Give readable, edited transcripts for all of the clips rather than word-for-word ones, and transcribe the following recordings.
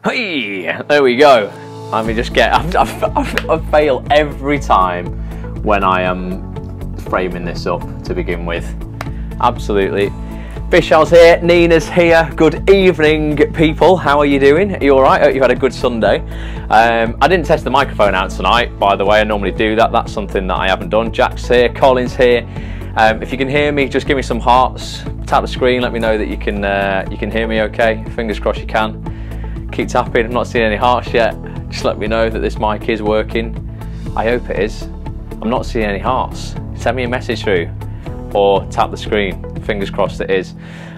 Hey, there we go. I mean, just get. I fail every time when I am framing this up to begin with. Absolutely. Vishal's here, Nina's here. Good evening, people. How are you doing? Are you all right? I hope you had a good Sunday. I didn't test the microphone out tonight, by the way. I normally do that. That's something that I haven't done. Jack's here, Colin's here. If you can hear me, just give me some hearts. Tap the screen. Let me know that you can hear me. Okay. Fingers crossed you can. Keep tapping. I'm not seeing any hearts yet. Just let me know that this mic is working. I hope it is. I'm not seeing any hearts. Send me a message through, or tap the screen. Fingers crossed it is.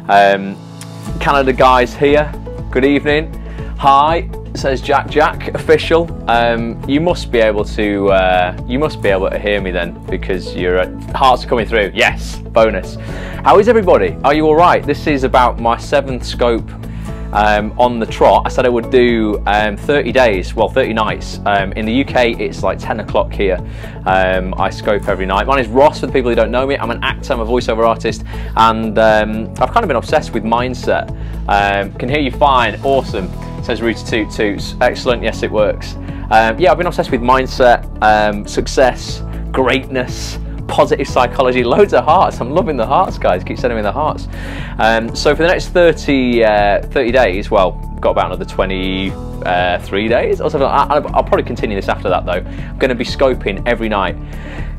Canada guys here. Good evening. Hi, says Jack official. You must be able to hear me then, because your hearts are coming through. Yes, bonus. How is everybody? Are you all right? This is about my 7th scope on the trot. I said I would do 30 days, well 30 nights. In the UK it's like 10 o'clock here. I scope every night. My name is Ross, for the people who don't know me. I'm an actor, I'm a voiceover artist, and I've kind of been obsessed with mindset. Can hear you fine, awesome, says Roots Toot Toots. Excellent, yes it works. Yeah, I've been obsessed with mindset, success, greatness, positive psychology, loads of hearts. I'm loving the hearts, guys. Keep sending me the hearts. So for the next 30 days, well, got about another 23 days or something. I'll probably continue this after that though. I'm going to be scoping every night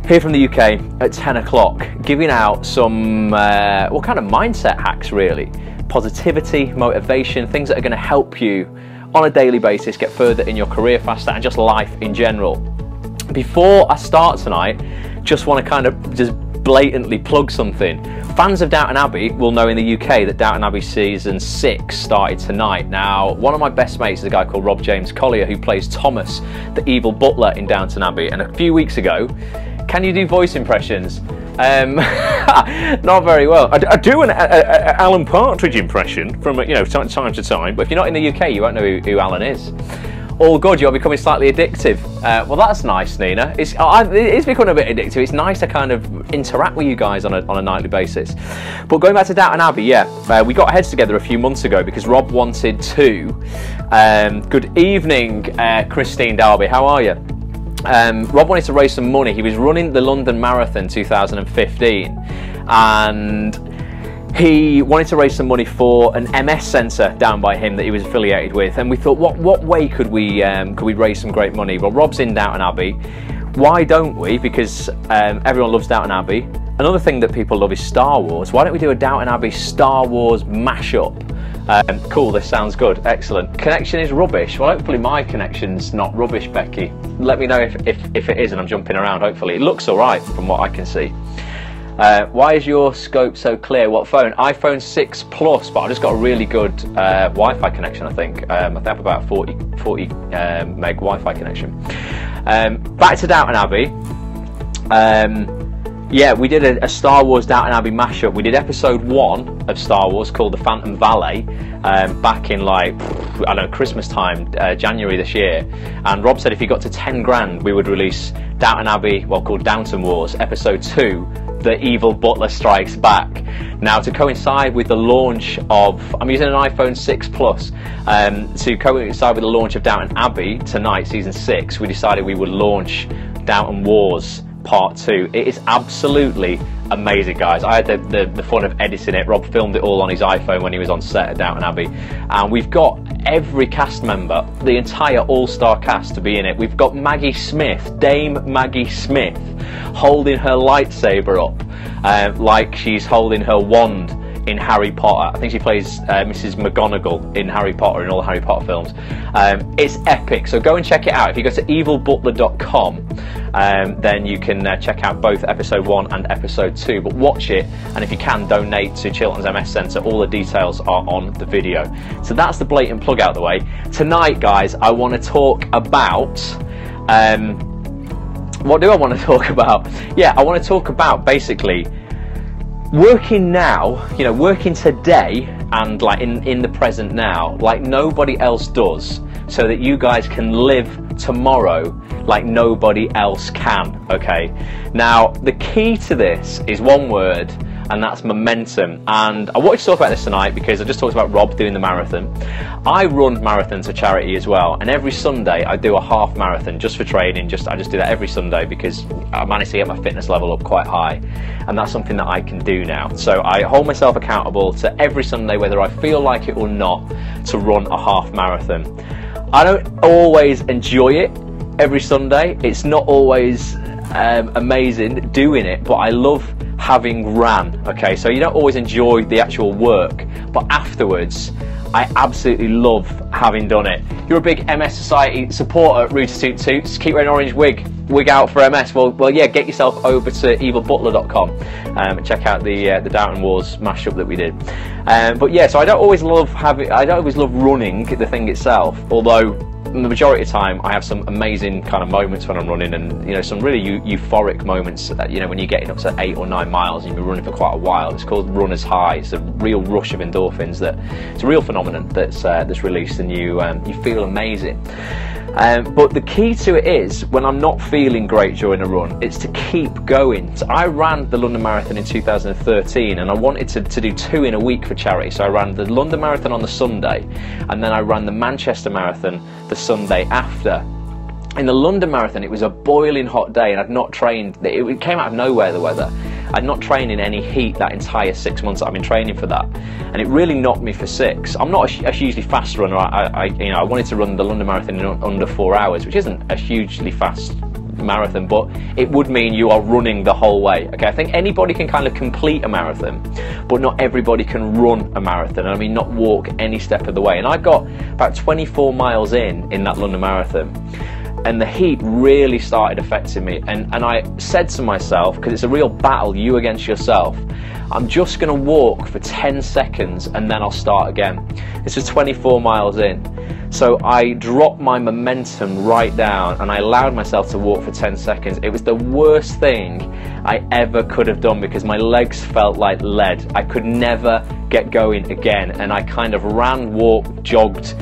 here from the UK at 10 o'clock, giving out some what kind of mindset hacks really, positivity, motivation, things that are going to help you on a daily basis get further in your career faster and just life in general. Before I start tonight, just want to kind of just blatantly plug something. Fans of Downton Abbey will know in the UK that Downton Abbey season 6 started tonight. Now, one of my best mates is a guy called Rob James Collier, who plays Thomas, the evil butler in Downton Abbey. And a few weeks ago, can you do voice impressions? Not very well. I do an Alan Partridge impression from time to time, but if you're not in the UK, you won't know who Alan is. All good, you're becoming slightly addictive. Well, that's nice, Nina. It's becoming a bit addictive. It's nice to kind of interact with you guys on a nightly basis. But going back to Downton Abbey, yeah, we got our heads together a few months ago because Rob wanted to. Good evening, Christine Darby. How are you? Rob wanted to raise some money. He was running the London Marathon 2015, and he wanted to raise some money for an MS centre down by him that he was affiliated with, and we thought, what way could we raise some great money? Well, Rob's in Downton Abbey. Why don't we? Because everyone loves Downton Abbey. Another thing that people love is Star Wars. Why don't we do a Downton Abbey Star Wars mashup? Cool, this sounds good. Excellent. Connection is rubbish. Well, hopefully my connection's not rubbish, Becky. Let me know if it is and I'm jumping around. Hopefully it looks all right from what I can see. Why is your scope so clear? What phone? iPhone 6 Plus, but I've just got a really good Wi-Fi connection, I think. I think I have about 40 meg Wi-Fi connection. Back to Downton Abbey. Yeah, we did a Star Wars Downton Abbey mashup. We did episode 1 of Star Wars called The Phantom Valet back in like, I don't know, Christmas time, January this year. And Rob said if he got to 10 grand, we would release Downton Abbey, well, called Downton Wars, episode 2, The Evil Butler Strikes Back. Now, to coincide with the launch of, I'm using an iPhone 6 Plus, to coincide with the launch of Downton Abbey tonight, season 6, we decided we would launch Downton Wars Part 2. It is absolutely amazing, guys. I had the fun of editing it. Rob filmed it all on his iPhone when he was on set at Downton Abbey, and we've got every cast member, the entire all-star cast, to be in it. We've got Maggie Smith, Dame Maggie Smith, holding her lightsaber up like she's holding her wand in Harry Potter. I think she plays Mrs. McGonagall in Harry Potter, in all the Harry Potter films. It's epic, so go and check it out. If you go to evilbutler.com, then you can check out both episode 1 and episode 2, but watch it, and if you can, donate to Chilton's MS Centre. All the details are on the video. So that's the blatant plug out of the way. Tonight, guys, I want to talk about what do I want to talk about? Yeah, I want to talk about basically working now, you know, working today and like in the present now, like nobody else does, so that you guys can live tomorrow like nobody else can, okay? Now, the key to this is one word: and that's momentum. And I wanted to talk about this tonight because I just talked about Rob doing the marathon. I run marathons for charity as well, and every Sunday I do a half marathon just for training. I just do that every Sunday because I managed to get my fitness level up quite high, and that's something that I can do now. So I hold myself accountable to every Sunday, whether I feel like it or not, to run a half marathon. I don't always enjoy it every Sunday. It's not always amazing doing it, but I love having ran. Okay, so you don't always enjoy the actual work, but afterwards I absolutely love having done it. You're a big MS Society supporter, Rooter Toot Toots, keep wearing orange wig out for MS. Well yeah, get yourself over to evilbutler.com and check out the Downton Wars mashup that we did. But yeah, so I don't always love running the thing itself, although the majority of the time I have some amazing kind of moments when I'm running, and you know, some really euphoric moments that, you know, when you're getting up to 8 or 9 miles and you've been running for quite a while. It's called runner's high. It's a real rush of endorphins it's a real phenomenon that's released, and you feel amazing. But the key to it is, when I'm not feeling great during a run, it's to keep going. So I ran the London Marathon in 2013, and I wanted to do 2 in a week for charity. So I ran the London Marathon on the Sunday, and then I ran the Manchester Marathon the Sunday after. In the London Marathon, it was a boiling hot day, and I'd not trained. It came out of nowhere, the weather. I'd not trained in any heat that entire 6 months that I've been training for that, and it really knocked me for 6. I'm not a hugely fast runner. I wanted to run the London Marathon in under 4 hours, which isn't a hugely fast marathon, but it would mean you are running the whole way. Okay, I think anybody can kind of complete a marathon, but not everybody can run a marathon. I mean, not walk any step of the way. And I got about 24 miles in that London Marathon, and the heat really started affecting me, and I said to myself, because it's a real battle, you against yourself, I'm just going to walk for 10 seconds and then I'll start again. This was 24 miles in, so I dropped my momentum right down and I allowed myself to walk for 10 seconds. It was the worst thing I ever could have done because my legs felt like lead. I could never get going again, and I kind of ran, walked, jogged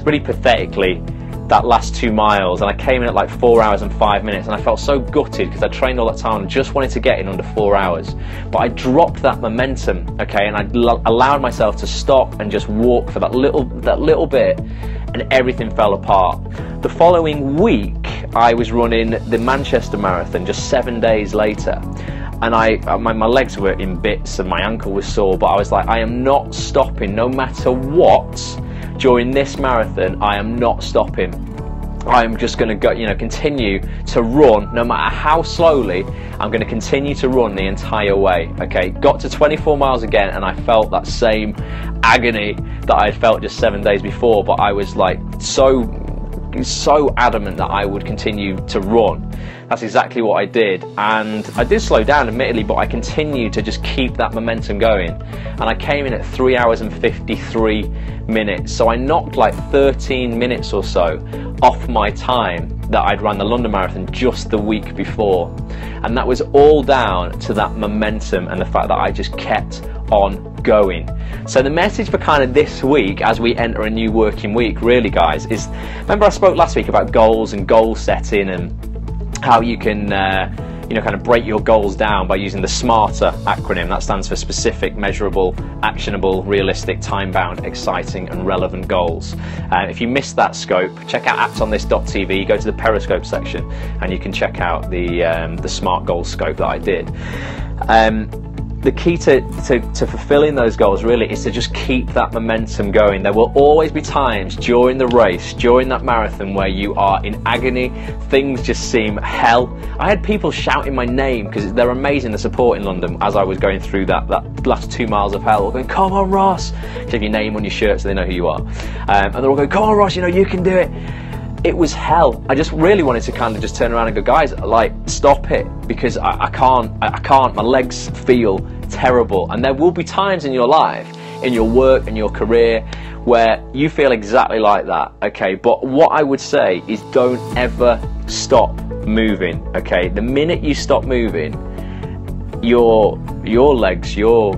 really pathetically that last 2 miles, and I came in at like 4 hours and 5 minutes, and I felt so gutted because I trained all that time and just wanted to get in under 4 hours. But I dropped that momentum, okay, and I allowed myself to stop and just walk for that little bit, and everything fell apart. The following week I was running the Manchester Marathon just 7 days later, and my legs were in bits and my ankle was sore, but I was like, I am not stopping no matter what. During this marathon, I am not stopping. I am just going to go, continue to run, no matter how slowly. I'm going to continue to run the entire way. Okay, got to 24 miles again, and I felt that same agony that I had felt just 7 days before. But I was like so adamant that I would continue to run. That's exactly what I did, and I did slow down admittedly, but I continued to just keep that momentum going, and I came in at 3 hours and 53 minutes, so I knocked like 13 minutes or so off my time that I'd run the London Marathon just the week before, and that was all down to that momentum and the fact that I just kept on going. So the message for kind of this week, as we enter a new working week, really guys, is, remember I spoke last week about goals and goal setting and how you can kind of break your goals down by using the SMARTER acronym. That stands for specific, measurable, actionable, realistic, time-bound, exciting and relevant goals. If you missed that scope, check out actonthis.tv, go to the Periscope section and you can check out the SMART goals scope that I did. The key to fulfilling those goals really is to just keep that momentum going. There will always be times during the race, during that marathon, where you are in agony, things just seem hell. I had people shouting my name because they're amazing, the support in London, as I was going through that last 2 miles of hell, going, come on Ross, you have your name on your shirt so they know who you are, and they're all going, come on Ross, you can do it. It was hell. I just really wanted to kind of just turn around and go, guys, like, stop it, because I can't, my legs feel terrible. And there will be times in your life, in your work and your career, where you feel exactly like that, okay? But what I would say is don't ever stop moving, okay? The minute you stop moving, your legs, your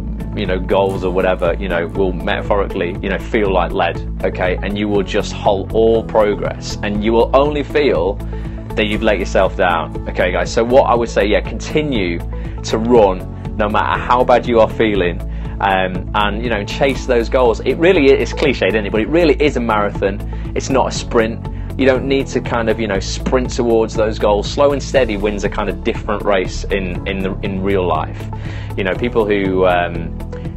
goals or whatever, will metaphorically, feel like lead, okay? And you will just halt all progress, and you will only feel that you've let yourself down, okay guys? So what I would say, yeah, continue to run no matter how bad you are feeling, and you know, chase those goals. It really is cliched, isn't it? But it really is a marathon. It's not a sprint. You don't need to kind of, you know, sprint towards those goals. Slow and steady wins a kind of different race in real life. You know, people who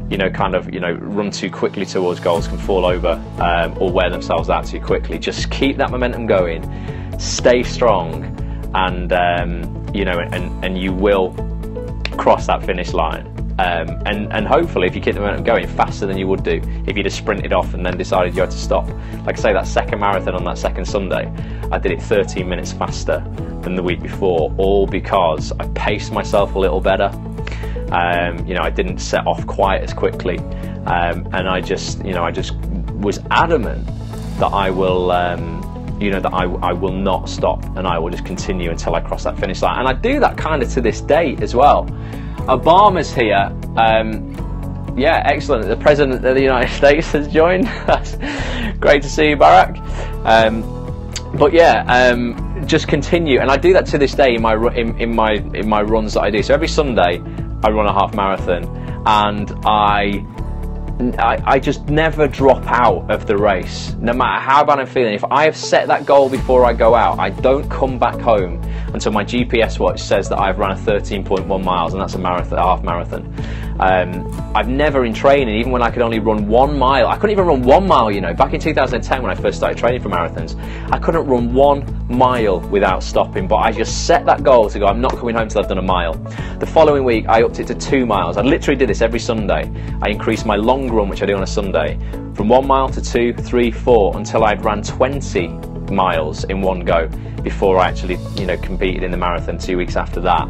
you know, kind of, you know, run too quickly towards goals can fall over or wear themselves out too quickly. Just keep that momentum going, stay strong, and you know, and you will cross that finish line. And hopefully, if you keep the momentum going, faster than you would do if you just sprinted off and then decided you had to stop. Like I say, that second marathon on that second Sunday, I did it 13 minutes faster than the week before, all because I paced myself a little better. You know, I didn't set off quite as quickly, and I just was adamant that I will, you know, that I will not stop, and I will just continue until I cross that finish line. And I do that kind of to this day as well. Obama's here. Yeah, excellent. The President of the United States has joined. That's great to see you, Barack. But yeah, just continue, and I do that to this day in my runs that I do. So every Sunday I run a half marathon, and I just never drop out of the race, no matter how bad I'm feeling. If I have set that goal before I go out, I don't come back home until my GPS watch says that I've run a 13.1 miles, and that's a marathon, a half marathon. I've never in training, even when I could only run 1 mile, I couldn't even run 1 mile, you know. Back in 2010 when I first started training for marathons, I couldn't run 1 mile without stopping, but I just set that goal to go, I'm not coming home till I've done a mile. The following week I upped it to 2 miles. I literally did this every Sunday. I increased my long run, which I do on a Sunday, from 1 mile to 2, 3, 4, until I'd ran 20 miles in one go before I actually, you know, competed in the marathon 2 weeks after that.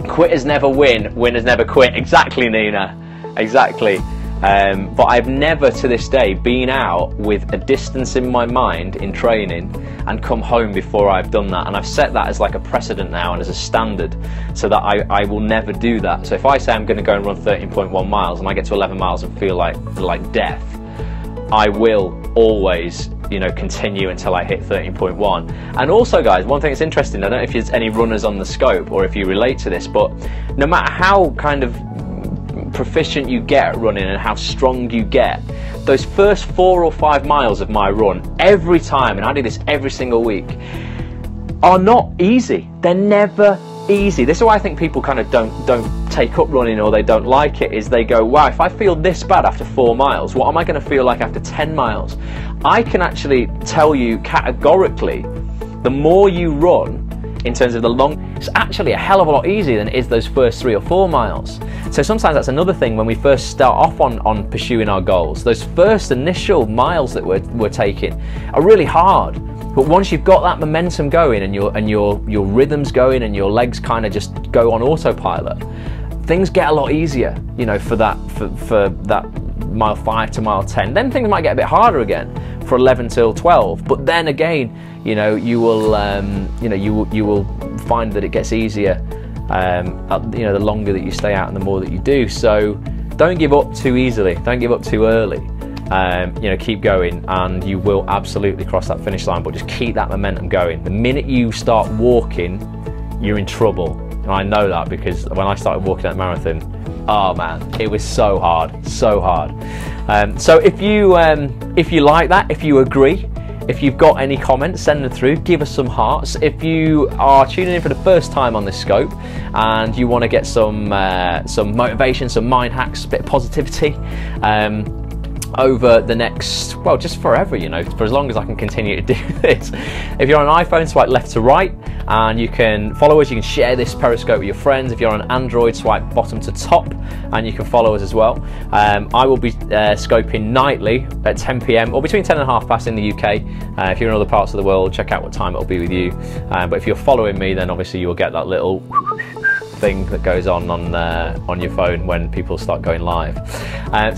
Quitters never win, winners never quit. Exactly, Nina, exactly. But I've never to this day been out with a distance in my mind in training and come home before I've done that, and I've set that as like a precedent now and as a standard, so that I will never do that. So if I say I'm going to go and run 13.1 miles and I get to 11 miles and feel like death, I will always, you know, continue until I hit 13.1. And also, guys, one thing that's interesting, I don't know if there's any runners on the scope or if you relate to this, but no matter how kind of proficient you get at running and how strong you get, those first 4 or 5 miles of my run, every time, and I do this every single week, are not easy. They're never easy. This is why I think people kind of don't take up running, or they don't like it, is they go, wow, if I feel this bad after 4 miles, what am I going to feel like after 10 miles? I can actually tell you categorically, the more you run, in terms of the long, it's actually a hell of a lot easier than it is those first 3 or 4 miles. So sometimes that's another thing when we first start off on pursuing our goals. Those first initial miles that we're taking are really hard. But once you've got that momentum going and your rhythms going and your legs kind of just go on autopilot, things get a lot easier, you know, for that mile 5 to mile 10. Then things might get a bit harder again for 11 till 12. But then again, you know, you will find that it gets easier, you know, the longer that you stay out and the more that you do. So don't give up too easily. Don't give up too early. You know, keep going, and you will absolutely cross that finish line. But just keep that momentum going. The minute you start walking, you're in trouble. And I know that because when I started walking that marathon, oh man, it was so hard, so hard. So if you like that, if you agree, if you've got any comments, send them through, give us some hearts. If you are tuning in for the first time on this scope and you want to get some motivation, some mind hacks, a bit of positivity, over the next, well, just forever, you know, for as long as I can continue to do this. If you're on an iPhone, swipe left to right, and you can follow us. You can share this Periscope with your friends. If you're on Android, swipe bottom to top, and you can follow us as well. I will be scoping nightly at 10 PM, or between 10 and half past in the UK. If you're in other parts of the world, check out what time it'll be with you. But if you're following me, then obviously you'll get that little thing that goes on your phone when people start going live.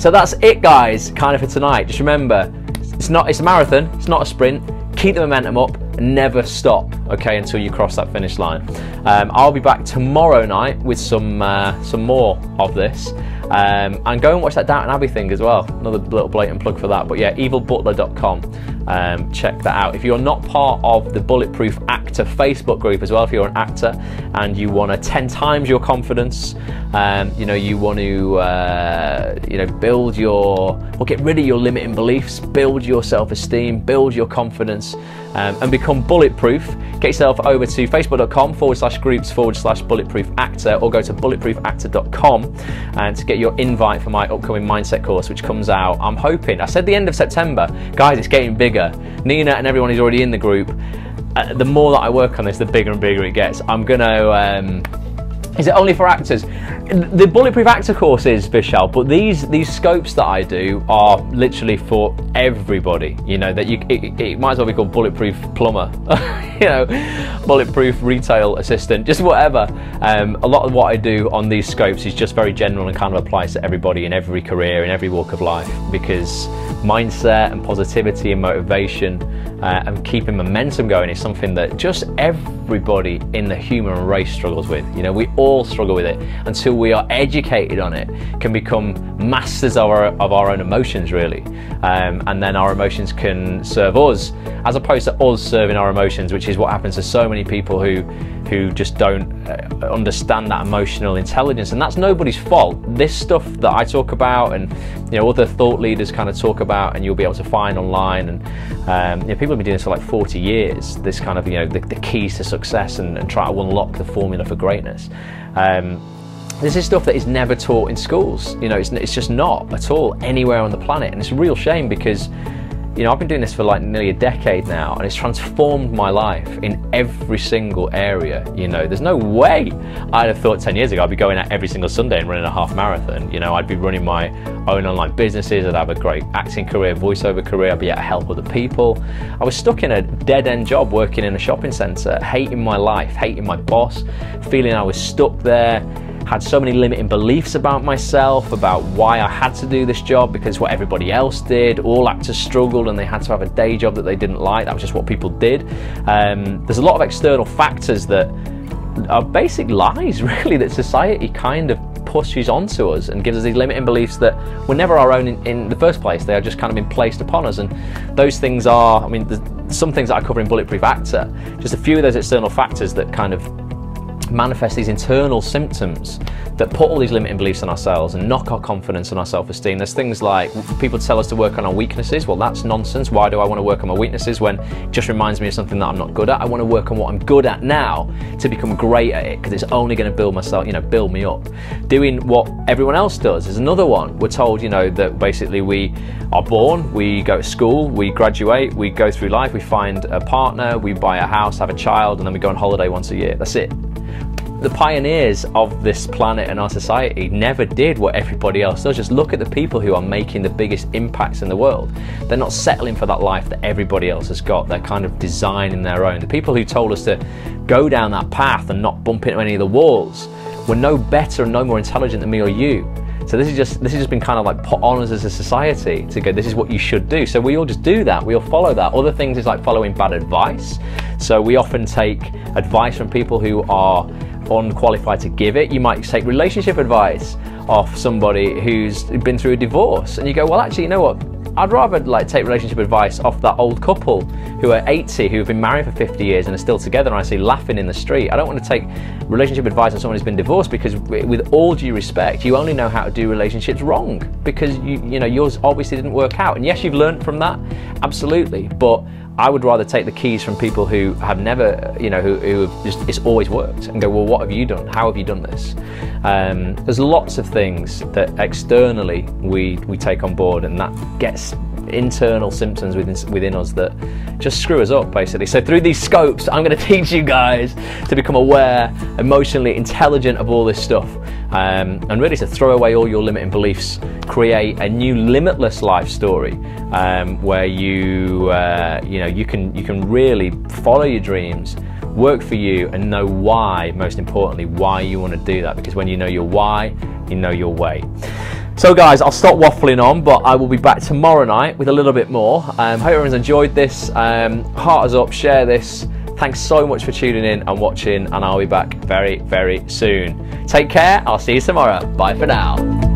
So that's it, guys, kind of for tonight. Just remember, it's a marathon, it's not a sprint. Keep the momentum up and never stop, okay, until you cross that finish line. I'll be back tomorrow night with some more of this, And go and watch that Downton Abbey thing as well. Another little blatant plug for that. But yeah, evilbutler.com. Check that out. If you're not part of the Bulletproof Actor Facebook group as well, if you're an actor and you want to 10 times your confidence, you know, you want to you know, build your, or get rid of your limiting beliefs, build your self-esteem, build your confidence, and become bulletproof, get yourself over to facebook.com/groups/bulletproof actor, or go to bulletproofactor.com and to get your invite for my upcoming mindset course, which comes out, I'm hoping, I said the end of September. Guys, it's getting bigger. Nina and everyone who's already in the group, the more that I work on this, the bigger and bigger it gets. I'm gonna is it only for actors? The Bulletproof Actor course is, Vishal, but these scopes that I do are literally for everybody. You know, that it might as well be called Bulletproof Plumber, you know, Bulletproof Retail Assistant, just whatever. A lot of what I do on these scopes is just very general and kind of applies to everybody in every career, in every walk of life, because mindset and positivity and motivation and keeping momentum going is something that just everybody in the human race struggles with. You know, we all struggle with it until we are educated on it, can become masters of our own emotions, really, and then our emotions can serve us as opposed to us serving our emotions, which is what happens to so many people who just don't understand that emotional intelligence. And that's nobody's fault. This stuff that I talk about, and you know, other thought leaders kind of talk about, and you'll be able to find online, and you know, people have been doing this for like 40 years, this kind of, you know, the keys to success, and try to unlock the formula for greatness. This is stuff that is never taught in schools. You know, it's just not at all anywhere on the planet, and it's a real shame because, you know, I've been doing this for like nearly a decade now, and it's transformed my life in every single area. You know, there's no way I'd have thought 10 years ago I'd be going out every single Sunday and running a half marathon. You know, I'd be running my own online businesses, I'd have a great acting career, voiceover career, I'd be able to help other people. I was stuck in a dead-end job working in a shopping centre, hating my life, hating my boss, feeling I was stuck there, had so many limiting beliefs about myself, about why I had to do this job because what everybody else did. All actors struggled and they had to have a day job that they didn't like. That was just what people did. There's a lot of external factors that are basic lies, really, that society kind of pushes onto us and gives us these limiting beliefs that were never our own in the first place. They are just kind of been placed upon us, and those things are, I mean, there's some things that I cover in Bulletproof Actor, just a few of those external factors that kind of manifest these internal symptoms that put all these limiting beliefs on ourselves and knock our confidence and our self-esteem. There's things like people tell us to work on our weaknesses. Well, that's nonsense. Why do I want to work on my weaknesses when it just reminds me of something that I'm not good at? I want to work on what I'm good at now to become great at it, because it's only going to build myself, you know, build me up. Doing what everyone else does is another one. We're told, you know, that basically we are born, we go to school, we graduate, we go through life, we find a partner, we buy a house, have a child, and then we go on holiday once a year. That's it. The pioneers of this planet and our society never did what everybody else does. Just look at the people who are making the biggest impacts in the world. They're not settling for that life that everybody else has got. They're kind of designing their own. The people who told us to go down that path and not bump into any of the walls were no better and no more intelligent than me or you. So this has just been kind of like put on us as a society to go, this is what you should do. So we all just do that, we all follow that. Other things is like following bad advice. So we often take advice from people who are unqualified to give it. You might take relationship advice off somebody who's been through a divorce, and you go, well, actually, you know what? I'd rather like take relationship advice off that old couple who are 80, who've been married for 50 years and are still together, and I see laughing in the street. I don't want to take relationship advice on someone who's been divorced, because with all due respect, you only know how to do relationships wrong, because you know, yours obviously didn't work out. And yes, you've learned from that, absolutely, but I would rather take the keys from people who have never, you know, who have just, it's always worked, and go, well, what have you done? How have you done this? There's lots of things that externally we take on board, and that gets internal symptoms within us that just screw us up, basically. So through these scopes, I'm going to teach you guys to become aware, emotionally intelligent of all this stuff, and really to throw away all your limiting beliefs, create a new limitless life story, where you know, you can really follow your dreams, work for you, and know why, most importantly, why you want to do that. Because when you know your why, you know your way. So guys, I'll stop waffling on, but I will be back tomorrow night with a little bit more. Hope everyone's enjoyed this. Heart is up, share this. Thanks so much for tuning in and watching, and I'll be back very, very soon. Take care, I'll see you tomorrow. Bye for now.